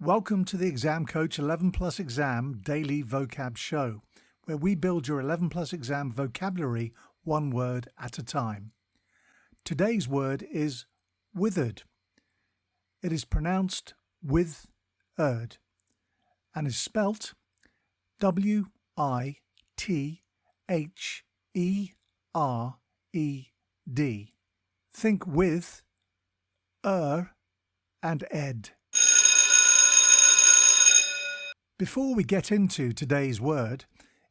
Welcome to the Exam Coach 11 Plus Exam Daily Vocab Show, where we build your 11 Plus Exam vocabulary one word at a time. Today's word is withered. It is pronounced withered and is spelt W-I-T-H-E-R-E-D. Think with, and ed. Before we get into today's word,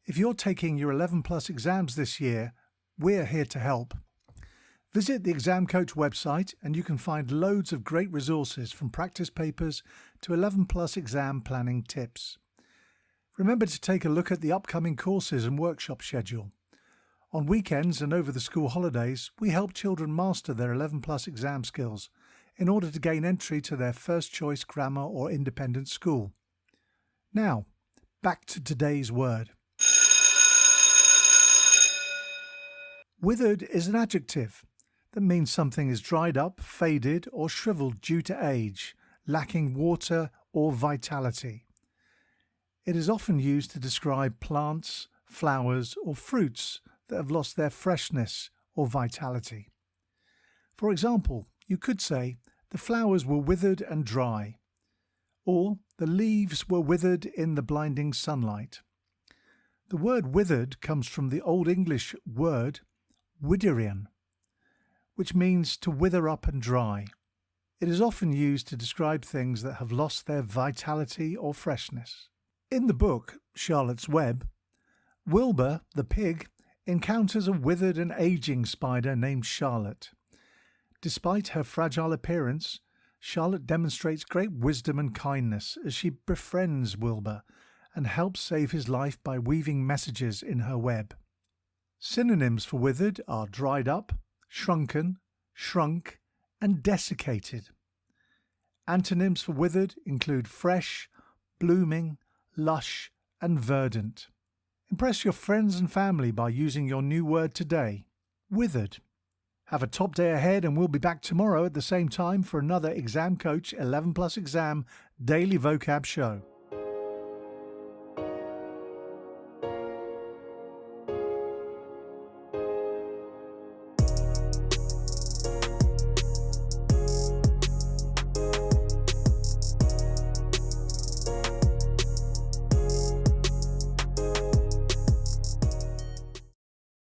if you're taking your 11 Plus exams this year, we're here to help. Visit the Exam Coach website and you can find loads of great resources from practice papers to 11 Plus exam planning tips. Remember to take a look at the upcoming courses and workshop schedule. On weekends and over the school holidays, we help children master their 11 Plus exam skills in order to gain entry to their first choice grammar or independent school. Now, back to today's word. Withered is an adjective that means something is dried up, faded, or shriveled due to age, lacking water or vitality. It is often used to describe plants, flowers, or fruits that have lost their freshness or vitality. For example, you could say, the flowers were withered and dry, or the leaves were withered in the blinding sunlight. The word withered comes from the Old English word witherian, which means to wither up and dry. It is often used to describe things that have lost their vitality or freshness. In the book Charlotte's Web, Wilbur, the pig, encounters a withered and aging spider named Charlotte. Despite her fragile appearance, Charlotte demonstrates great wisdom and kindness as she befriends Wilbur and helps save his life by weaving messages in her web. Synonyms for withered are dried up, shrunken, shrunk, and desiccated. Antonyms for withered include fresh, blooming, lush, and verdant. Impress your friends and family by using your new word today, withered. Have a top day ahead and we'll be back tomorrow at the same time for another Exam Coach 11 Plus Exam Daily Vocab Show.